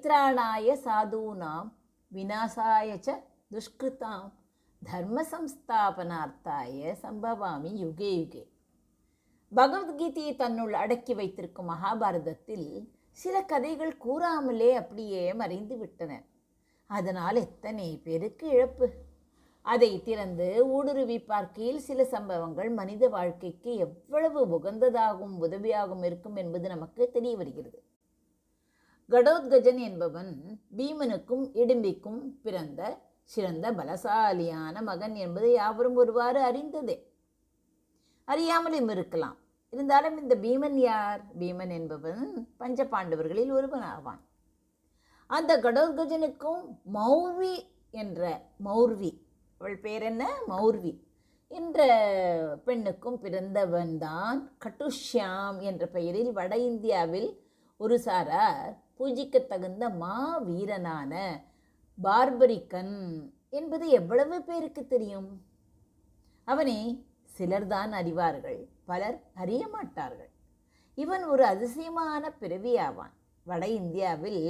பரித்ராணாய சாதூனாம் விநாசாய ச துஷ்கிருதாம் தர்ம சம்ஸ்தாபனார்த்தாய சம்பவாமி UK UK. பகவத்கீதையை தன்னுள் அடக்கி வைத்திருக்கும் மகாபாரதத்தில் சில கதைகள் கூறாமலே அப்படியே மறைந்து விட்டன. அதனால் எத்தனை பேருக்கு இழப்பு. அதை திறந்து ஊடுருவி பார்க்கையில் சில சம்பவங்கள் மனித வாழ்க்கைக்கு எவ்வளவு உகந்ததாகவும் உதவியாகவும் இருக்கும் என்பது நமக்கு தெரிய வருகிறது. கடோத்கஜன் என்பவன் பீமனுக்கும் இடும்பிக்கும் பிறந்த சிறந்த பலசாலியான மகன் என்பதை யாவரும் ஒருவாறு அறிந்ததே. அறியாமலும் இருக்கலாம். இருந்தாலும் இந்த பீமன் யார்? பீமன் என்பவன் பஞ்ச பாண்டவர்களில் ஒருவன் ஆவான். அந்த கடோத்கஜனுக்கும் மௌர்வி என்ற அவள் பேர் என்ன? மௌர்வி என்ற பெண்ணுக்கும் பிறந்தவன் தான் கட்டுஷ்யாம் என்ற பெயரில் வட இந்தியாவில் ஒரு சாரார் பூஜிக்க தகுந்த வீரனான பார்பரிக்கன் என்பது எவ்வளவு பேருக்கு தெரியும்? அவனை சிலர்தான் அறிவார்கள், பலர் அறிய மாட்டார்கள். இவன் ஒரு அதிசயமான பிறவியாவான். வட இந்தியாவில்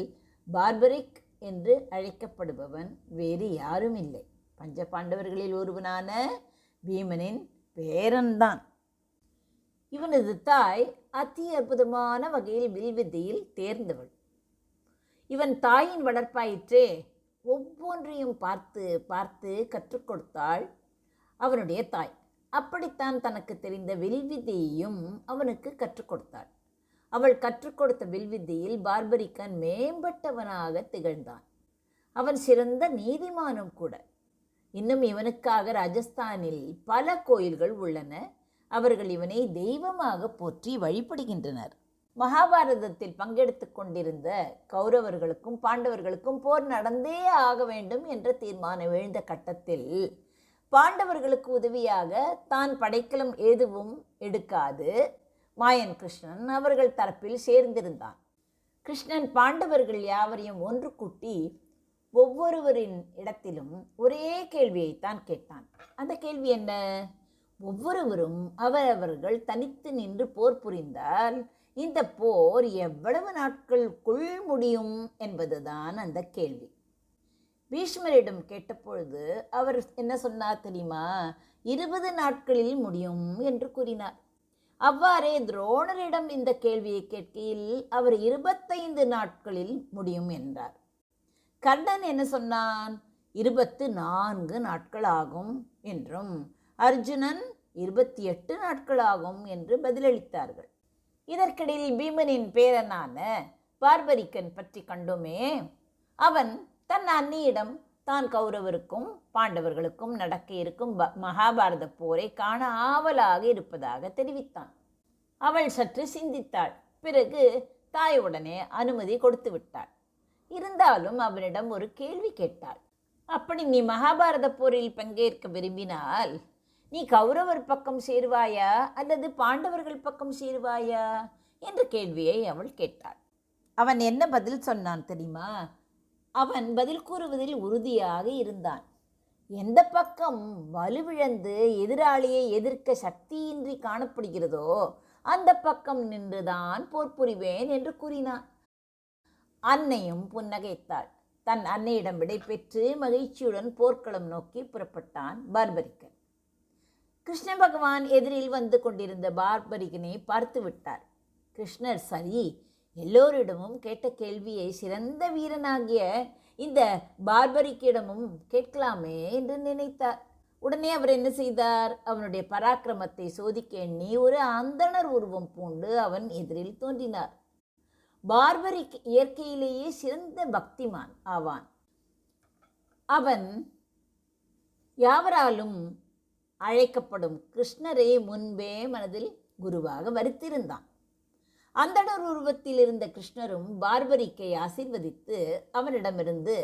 பார்பரிக் என்று அழைக்கப்படுபவன் வேறு யாரும் இல்லை, பஞ்ச பாண்டவர்களில் ஒருவனான பீமனின் பேரன்தான். இவனது தாய் அதி அற்புதமான வகையில் வில்வித்தையில் தேர்ந்தவள். இவன் தாயின் வளர்ப்பாயிற்றே ஒவ்வொன்றையும் பார்த்து பார்த்து கற்றுக் கொடுத்தாள் அவனுடைய தாய். அப்படித்தான் தனக்கு தெரிந்த வில்வித்தையையும் அவனுக்கு கற்றுக் கொடுத்தாள். அவள் கற்றுக் கொடுத்த வில்வித்தையில் பார்பரிக்கன் மேம்பட்டவனாக திகழ்ந்தான். அவன் சிறந்த நீதிமானும் கூட. இன்னும் இவனுக்காக ராஜஸ்தானில் பல கோயில்கள் உள்ளன. அவர்கள் இவனை தெய்வமாக போற்றி வழிபடுகின்றனர். மகாபாரதத்தில் பங்கெடுத்து கொண்டிருந்த கௌரவர்களுக்கும் பாண்டவர்களுக்கும் போர் நடந்தே ஆக வேண்டும் என்ற தீர்மானம் எழுந்த கட்டத்தில் பாண்டவர்களுக்கு உதவியாக தான் படைக்கலம் எதுவும் எடுக்காது மாயன் கிருஷ்ணன் அவர்கள் தரப்பில் சேர்ந்திருந்தான். கிருஷ்ணன் பாண்டவர்கள் யாவரையும் ஒன்று கூட்டி ஒவ்வொருவரின் இடத்திலும் ஒரே கேள்வியைத்தான் கேட்டான். அந்த கேள்வி என்ன? ஒவ்வொருவரும் அவரவர்கள் தனித்து நின்று போர் புரிந்தால் இந்த போர் எவ்வளவு நாட்களுக்குள் முடியும் என்பதுதான் அந்த கேள்வி. பீஷ்மரிடம் கேட்டபொழுது அவர் என்ன சொன்னார் தெரியுமா? 20 நாட்களில் முடியும் என்று கூறினார். அவ்வாறே துரோணரிடம் இந்த கேள்வியை கேட்கையில் அவர் 25 நாட்களில் முடியும் என்றார். கர்ணன் என்ன சொன்னான்? 24 நாட்கள் ஆகும் என்றும் அர்ஜுனன் 28 நாட்கள் ஆகும் என்று பதிலளித்தார்கள். இதற்கிடையில் பீமனின் பேரனான பார்பரிக்கன் பற்றி கண்டோமே. அவன் தன் அன்னியிடம் தான் கௌரவருக்கும் பாண்டவர்களுக்கும் நடக்க இருக்கும் மகாபாரத போரை காண ஆவலாக இருப்பதாக தெரிவித்தான். அவள் சற்று சிந்தித்தாள். பிறகு தாயுடனே அனுமதி கொடுத்து விட்டாள். இருந்தாலும் அவனிடம் ஒரு கேள்வி கேட்டாள். அப்படி நீ மகாபாரத போரில் பங்கேற்க விரும்பினால் நீ கௌரவர் பக்கம் சேருவாயா அல்லது பாண்டவர்கள் பக்கம் சேருவாயா என்ற கேள்வியை அவள் கேட்டாள். அவன் என்ன பதில் சொன்னான் தெரியுமா? அவன் பதில் கூறுவதில் உறுதியாக இருந்தான். எந்த பக்கம் வலுவிழந்து எதிராளியை எதிர்க்க சக்தியின்றி காணப்படுகிறதோ அந்த பக்கம் நின்றுதான் போர் புரிவேன் என்று கூறினான். அன்னையும் புன்னகைத்தாள். தன் அன்னையிடம் விடை பெற்று மகிழ்ச்சியுடன் போர்க்களம் நோக்கி புறப்பட்டான் பார்பரிக்கன். கிருஷ்ண பகவான் எதிரில் வந்து கொண்டிருந்த பார்பரிக்கனை பார்த்து விட்டார். கிருஷ்ணர் சரி, எல்லோரிடமும் கேட்ட கேள்வியை சிறந்த வீரனாகிய இந்த பார்பரிக்கிடமும் கேட்கலாமே என்று நினைத்தார். உடனே அவர் என்ன செய்தார்? அவனுடைய பராக்கிரமத்தை சோதிக்க எண்ணி ஒரு அந்தணர் உருவம் பூண்டு அவன் எதிரில் தோன்றினார். பார்பரிக் இயற்கையிலேயே சிறந்த பக்திமான் ஆவான். அவன் யாவராலும் அழைக்கப்படும் கிருஷ்ணரை முன்பே மனதில் குருவாக வரித்திருந்தான். அந்தணர் உருவத்தில் இருந்த கிருஷ்ணரும் பார்பரிக்கை ஆசீர்வதித்து அவனிடமிருந்து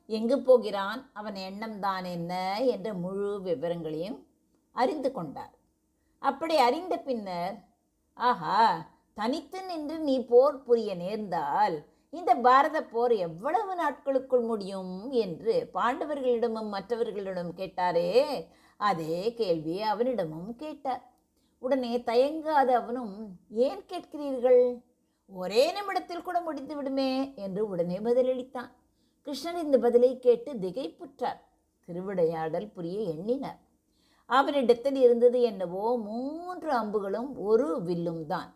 எங்கு போகிறான், அவன் எண்ணம் தான் என்ன என்ற முழு விவரங்களையும் அறிந்து கொண்டார். அப்படி அறிந்த பின்னர், ஆஹா, தனித்து நின்று நீ போர் புரிய நேர்ந்தால் இந்த பாரத போர் எவ்வளவு நாட்களுக்குள் முடியும் என்று பாண்டவர்களிடமும் மற்றவர்களிடம் கேட்டாரே, அதே கேள்வியை அவனிடமும் கேட்டார். உடனே தயங்காத அவனும், ஏன் கேட்கிறீர்கள்? ஒரே நிமிடத்தில் கூட முடிந்து விடுமே என்று உடனே பதிலளித்தான். கிருஷ்ணர் இந்த பதிலை கேட்டு திகைப்புற்றார். திருவிளையாடல் புரிய எண்ணினார். அவனிடத்தில் இருந்தது என்னவோ 3 அம்புகளும் ஒரு வில்லும் தான்.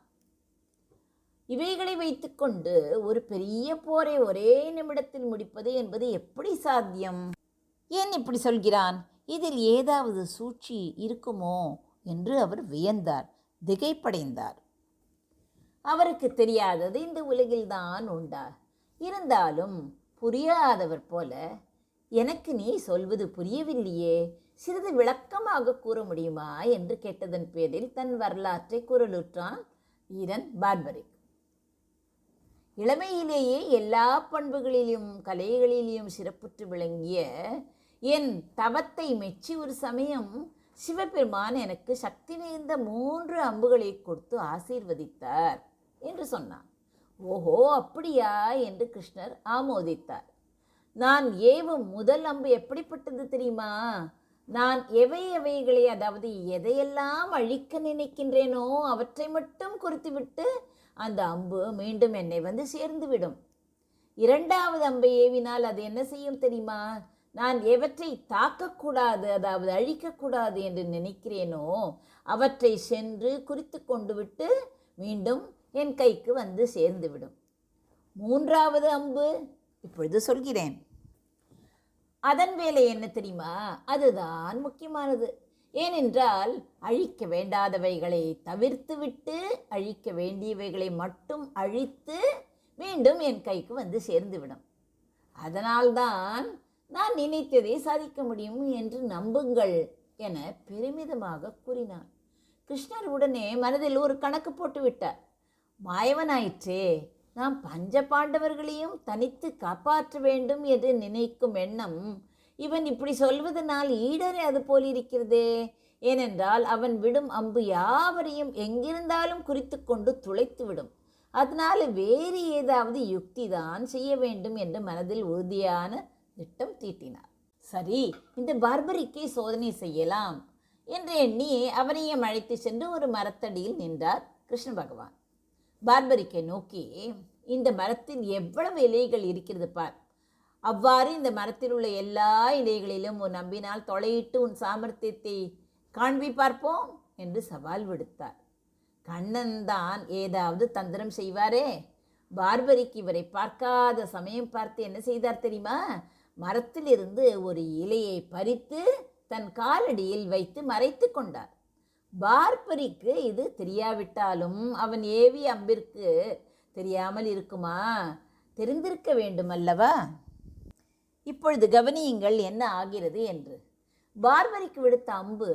இவைகளை வைத்துக்கொண்டு ஒரு பெரிய போரை ஒரே நிமிடத்தில் முடிப்பது என்பது எப்படி சாத்தியம்? ஏன் இப்படி சொல்கிறான்? இதில் ஏதாவது சூழ்ச்சி இருக்குமோ என்று அவர் வியந்தார், திகைப்படைந்தார். அவருக்கு தெரியாதது இந்த உலகில்தான் உண்டா? இருந்தாலும் புரியாதவர் போல, எனக்கு நீ சொல்வது புரியவில்லையே, சிறிது விளக்கமாக கூற முடியுமா என்று கேட்டதன் பேரில் தன் வரலாற்றை குரலுற்றான் வீரன் பார்பரிக். இளமையிலேயே எல்லா பண்புகளிலும் கலைகளிலும் சிறப்புற்று விளங்கிய என் தவத்தை மெச்சி ஒரு சமயம் சிவபெருமான் எனக்கு சக்தி நிறைந்த 3 அம்புகளை கொடுத்து ஆசீர்வதித்தார் என்று சொன்னான். ஓஹோ, அப்படியா என்று கிருஷ்ணர் ஆமோதித்தார். நான் ஏவும் முதல் அம்பு எப்படிப்பட்டது தெரியுமா? நான் எவைகளை, அதாவது எதையெல்லாம் அழிக்க நினைக்கின்றேனோ அவற்றை மட்டும் குறித்துவிட்டு அந்த அம்பு மீண்டும் என்னை வந்து சேர்ந்துவிடும். 2வது அம்பை ஏவினால் அது என்ன செய்யும் தெரியுமா? நான் எவற்றை தாக்கக்கூடாது, அதாவது அழிக்கக்கூடாது என்று நினைக்கிறேனோ அவற்றை சென்று குறித்து கொண்டு விட்டு மீண்டும் என் கைக்கு வந்து சேர்ந்துவிடும். 3வது அம்பு இப்பொழுது சொல்கிறேன். அதன் வேலை என்ன தெரியுமா? அதுதான் முக்கியமானது. ஏனென்றால் அழிக்க வேண்டாதவைகளை தவிர்த்து விட்டு அழிக்க வேண்டியவைகளை மட்டும் அழித்து மீண்டும் என் கைக்கு வந்து சேர்ந்துவிடும். அதனால்தான் நான் நினைத்ததை சாதிக்க முடியும் என்று நம்புங்கள் என பெருமிதமாக கூறினார். கிருஷ்ணர் உடனே மனதில் ஒரு கணக்கு போட்டு விட்டார். மாயவனாயிற்றே, நாம் பஞ்ச பாண்டவர்களையும் தனித்து காப்பாற்ற வேண்டும் என்று நினைக்கும் எண்ணம் இவன் இப்படி சொல்வதனால் ஈடறியாது போலிருக்கிறதே. ஏனென்றால் அவன் விடும் அம்பு யாவரையும் எங்கிருந்தாலும் குறித்து கொண்டு துளைத்து விடும். அதனால வேறு ஏதாவது யுக்தி தான் செய்ய வேண்டும் என்று மனதில் உறுதியான திட்டம் தீட்டினார். சரி, இந்த பார்பரிக்கை சோதனை செய்யலாம் என்று எண்ணி அவனையும் அழைத்து சென்று ஒரு மரத்தடியில் நின்றார் கிருஷ்ண பகவான். பார்பரிக்கை நோக்கி, இந்த மரத்தில் எவ்வளவு இலைகள் இருக்கிறது பார். அவ்வாறு இந்த மரத்தில் உள்ள எல்லா இலைகளிலும் உன் நம்பினால் தொலையிட்டு உன் சாமர்த்தியத்தை காண்பி பார்ப்போம் என்று சவால் விடுத்தார். கண்ணன் தான் ஏதாவது தந்திரம் செய்வாரே. பார்பரிக்கு இவரை பார்க்காத சமயம் பார்த்து என்ன செய்தார் தெரியுமா? மரத்திலிருந்து ஒரு இலையை பறித்து தன் காலடியில் வைத்து மறைத்து கொண்டார். பார்பரிக்கு இது தெரியாவிட்டாலும் அவன் ஏவி அம்பிற்கு தெரியாமல் இருக்குமா? தெரிந்திருக்க வேண்டும் அல்லவா? இப்பொழுது கவனியுங்கள் என்ன ஆகிறது என்று. பார்பரிக்கு விடுத்த அம்பு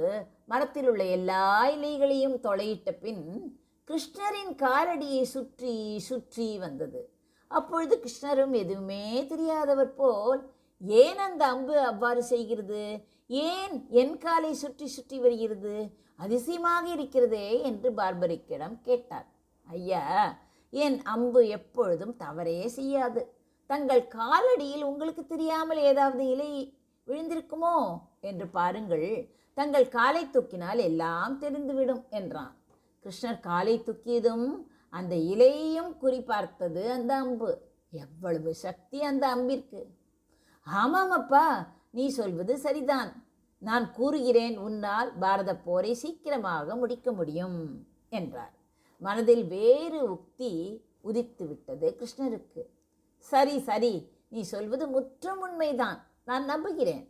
மரத்தில் உள்ள எல்லா இலைகளையும் தொலையிட்ட பின் கிருஷ்ணரின் காலடியை சுற்றி சுற்றி வந்தது. அப்பொழுது கிருஷ்ணரும் எதுவுமே தெரியாதவர் போல், ஏன் அந்த அம்பு அவ்வாறு செய்கிறது, ஏன் என் காலை சுற்றி சுற்றி வருகிறது, அதிசயமாக இருக்கிறதே என்று பார்பரிக்கிடம் கேட்டார். ஐயா, என் அம்பு எப்பொழுதும் தவறே செய்யாது. தங்கள் காலடியில் உங்களுக்கு தெரியாமல் ஏதாவது இலை விழுந்திருக்குமோ என்று பாருங்கள். தங்கள் காலை தூக்கினால் எல்லாம் தெரிந்துவிடும் என்றான். கிருஷ்ணர் காலை தூக்கியதும் அந்த இலையையும் குறிப்பார்த்தது அந்த அம்பு. எவ்வளவு சக்தி அந்த அம்பிற்கு! ஆமாம் அப்பா, நீ சொல்வது சரிதான். நான் கூறுகிறேன், உன்னால் பாரத போரை சீக்கிரமாக முடிக்க முடியும் என்றார். மனதில் வேறு உக்தி உதித்து விட்டது கிருஷ்ணருக்கு. சரி சரி, நீ சொல்வது முற்றும் உண்மைதான், நான் நம்புகிறேன்.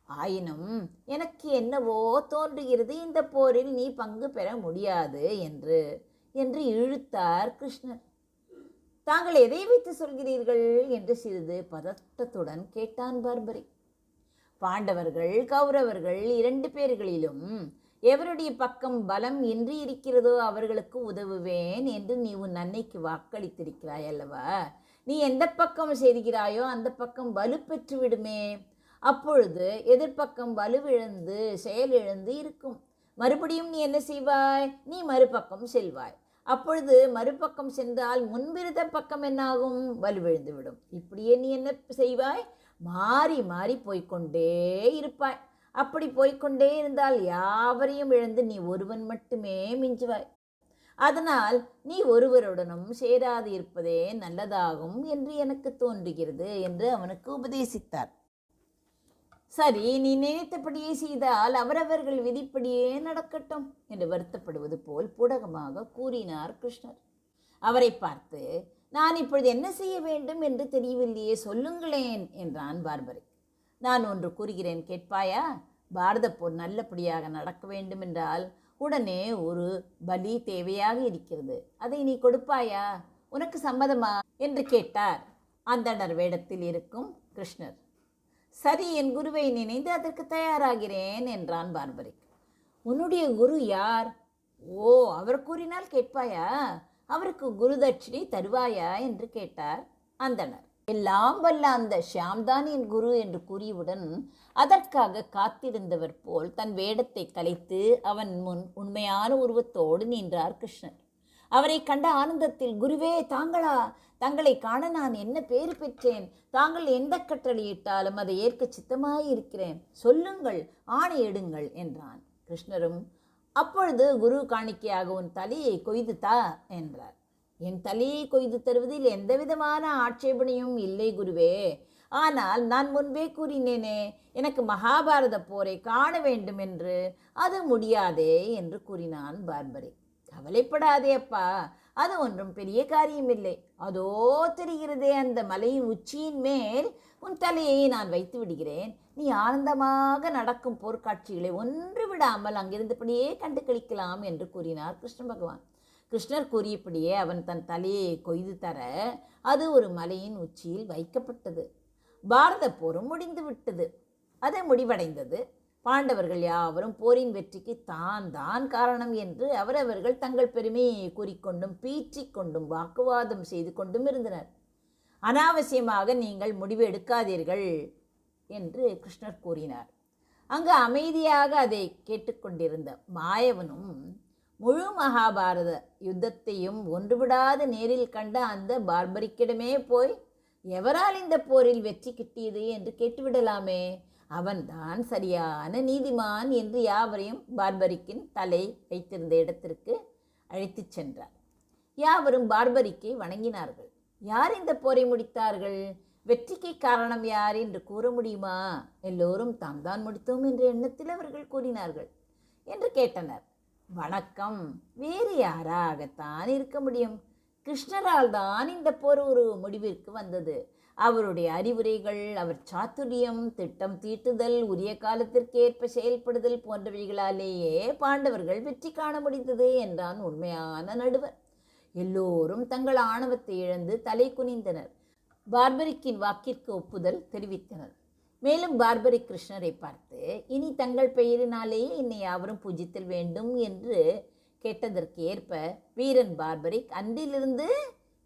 ஆயினும் எனக்கு என்னவோ தோன்றுகிறது, இந்த போரில் நீ பங்கு பெற முடியாது என்று இழுத்தார் கிருஷ்ணர். தாங்கள் எதை வைத்து சொல்கிறீர்கள் என்று சிறிது பதட்டத்துடன் கேட்டான் பார்பரி. பாண்டவர்கள் கௌரவர்கள் 2 பேர்களிலும் எவருடைய பக்கம் பலம் இன்றி இருக்கிறதோ அவர்களுக்கு உதவுவேன் என்று நீ உன் அன்னைக்கு வாக்களித்திருக்கிறாய் அல்லவா? நீ எந்த பக்கம் சேர்கிறாயோ அந்த பக்கம் வலு பெற்று விடுமே. அப்பொழுது எதிர்ப்பக்கம் வலுவிழந்து செயலிழந்து இருக்கும். மறுபடியும் நீ என்ன செய்வாய்? நீ மறுபக்கம் செல்வாய். அப்பொழுது மறுபக்கம் சென்றால் முன்பிருந்த பக்கம் என்னாகும்? வலுவிழுந்து விடும். இப்படியே நீ என்ன செய்வாய்? மாறி மாறி போய்கொண்டே இருப்பாய். அப்படி போய்கொண்டே இருந்தால் யாவரையும் இழந்து நீ ஒருவன் மட்டுமே மிஞ்சுவாய். அதனால் நீ ஒருவருடனும் சேராது இருப்பதே நல்லதாகும் என்று எனக்கு தோன்றுகிறது என்று அவனுக்கு உபதேசித்தார். சரி, நீ நினைத்தபடியே செய்தால் அவரவர்கள் விதிப்படியே நடக்கட்டும் என்று வருத்தப்படுவது போல் புடகமாக கூறினார் கிருஷ்ணர். அவரை பார்த்து, நான் இப்பொழுது என்ன செய்ய வேண்டும் என்று தெரியவில்லையே, சொல்லுங்களேன் என்றான் பார்பரிக். நான் ஒன்று கூறுகிறேன், கேட்பாயா? பாரத போர் நல்லபடியாக நடக்க வேண்டும் என்றால் உடனே ஒரு பலி தேவையாக இருக்கிறது. அதை நீ கொடுப்பாயா? உனக்கு சம்மதமா என்று கேட்டார் அந்தணர் வேடத்தில் இருக்கும் கிருஷ்ணர். சரி, என் குருவை நினைந்து அதற்கு தயாராகிறேன் என்றான் பார்பரிக். உன்னுடைய குரு யார்? ஓ, அவர் கூறினால் கேட்பாயா? அவருக்கு குரு தட்சிணை தருவாயா என்று கேட்டார் அந்தணர். எல்லாம் வல்ல அந்த ஷியாம்தான் என் குரு என்று கூறியவுடன் அதற்காக காத்திருந்தவர் போல் தன் வேடத்தை கலைத்து அவன் முன் உண்மையான உருவத்தோடு நின்றார் கிருஷ்ணர். அவரை கண்ட ஆனந்தத்தில், குருவே தாங்களா? தங்களை காண நான் என்ன பேறு பெற்றேன். தாங்கள் எந்த கட்டளையிட்டாலும் அதை ஏற்க சித்தமாயிருக்கிறேன். சொல்லுங்கள், ஆணையிடுங்கள் என்றான். கிருஷ்ணரும், அப்பொழுது குரு காணிக்கையாக உன் தலையை கொய்து தா என்றார். என் தலையை கொய்து தருவதில் எந்த விதமான ஆட்சேபனையும் இல்லை குருவே. ஆனால் நான் முன்பே கூறினேனே, எனக்கு மகாபாரத போரை காண வேண்டும் என்று. அது முடியாதே என்று கூறினான் பார்பரிக். கவலைப்படாதே அப்பா, அது ஒன்றும் பெரிய காரியமில்லை. அதோ தெரிகிறதே அந்த மலையின் உச்சியின் மேல் உன் தலையை நான் வைத்து விடுகிறேன். நீ ஆனந்தமாக நடக்கும் போர்க்காட்சிகளை ஒன்று விடாமல் அங்கிருந்தபடியே கண்டு கழிக்கலாம் என்று கூறினார் கிருஷ்ண பகவான். கிருஷ்ணர் கூறியபடியே அவன் தன் தலையை கொய்து தர அது ஒரு மலையின் உச்சியில் வைக்கப்பட்டது. பாரத போரும் முடிந்து விட்டது. அது முடிவடைந்தது. பாண்டவர்கள் யாவரும் போரின் வெற்றிக்கு தான் காரணம் என்று அவரவர்கள் தங்கள் பெருமையை கூறிக்கொண்டும் பீற்றிக்கொண்டும் வாக்குவாதம் செய்து கொண்டும் இருந்தனர். அனாவசியமாக நீங்கள் முடிவு எடுக்காதீர்கள் என்று கிருஷ்ணர் கூறினார். அங்கு அமைதியாக அதை கேட்டுக்கொண்டிருந்த மாயவனும் முழு மகாபாரத யுத்தத்தையும் ஒன்றுவிடாது நேரில் கண்ட அந்த பார்பரிக்கிடமே போய், எவரால் இந்த போரில் வெற்றி கிட்டியது என்று கேட்டுவிடலாமே, அவன்தான் சரியான நீதிமான் என்று யாவரையும் பார்பரிக்கின் தலை வைத்திருந்த இடத்திற்கு அழைத்துச் சென்றார். யாவரும் பார்பரிக்கை வணங்கினார்கள். யார் இந்த போரை முடித்தார்கள்? வெற்றிக்கு காரணம் யார் என்று கூற முடியுமா? எல்லோரும் தாம் தான் முடித்தோம் என்ற எண்ணத்தில் அவர்கள் கூறினார்கள் என்று கேட்டனர். வணக்கம், வேறு யாராகத்தான் இருக்க முடியும்? கிருஷ்ணரால் தான் இந்த போர் ஒரு முடிவிற்கு வந்தது. அவருடைய அறிவுரைகள், அவர் சாத்துரியம், திட்டம் தீட்டுதல், உரிய காலத்திற்கு ஏற்ப செயல்படுதல் போன்றவைகளாலேயே பாண்டவர்கள் வெற்றி காண முடிந்தது என்றான் உண்மையான நடுவர். எல்லோரும் தங்கள் ஆணவத்தை இழந்து தலை குனிந்தனர். பார்பரிக்கின் வாக்கிற்கு ஒப்புதல் தெரிவித்தனர். மேலும் பார்பரிக் கிருஷ்ணரை பார்த்து, இனி தங்கள் பெயரினாலேயே என்னை யாவரும் பூஜித்தல் வேண்டும் என்று கேட்டதற்கு ஏற்ப வீரன் பார்பரிக் அன்றிலிருந்து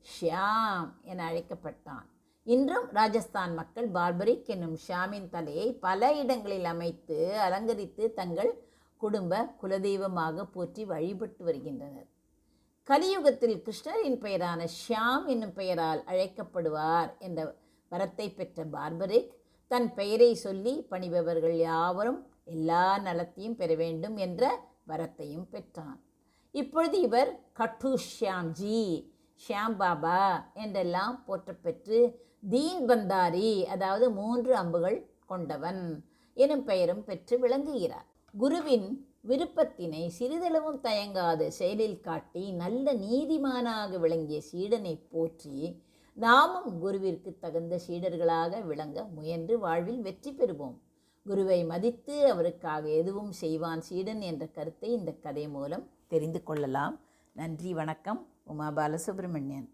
ஷியாம் என அழைக்கப்பட்டான். இன்றும் ராஜஸ்தான் மக்கள் பார்பரிக் என்னும் ஷியாமின் தலையை பல இடங்களில் அமைத்து அலங்கரித்து தங்கள் குடும்ப குலதெய்வமாக போற்றி வழிபட்டு வருகின்றனர். கலியுகத்தில் கிருஷ்ணரின் பெயரான ஷியாம் என்னும் பெயரால் அழைக்கப்படுவார் என்ற வரத்தை பெற்ற பார்பரிக் தன் பெயரை சொல்லி பணிபவர்கள் யாவரும் எல்லா நலத்தையும் பெற வேண்டும் என்ற வரத்தையும் பெற்றான். இப்பொழுது இவர் கட்டு ஷியாம்ஜி, ஷியாம் பாபா என்றெல்லாம் போற்றப்பெற்று தீன் பந்தாரி, அதாவது 3 அம்புகள் கொண்டவன் எனும் பெயரும் பெற்று விளங்குகிறார். குருவின் விருப்பத்தினை சிறிதளவும் தயங்காது செயலில் காட்டி நல்ல நீதிமானாக விளங்கிய சீடனை போற்றி நாமும் குருவிற்கு தகுந்த சீடர்களாக விளங்க முயன்று வாழ்வில் வெற்றி பெறுவோம். குருவை மதித்து அவருக்காக எதுவும் செய்வான் சீடன் என்ற கருத்தை இந்த கதை மூலம் தெரிந்து கொள்ளலாம். நன்றி, வணக்கம். உமா பாலசுப்ரமணியன்.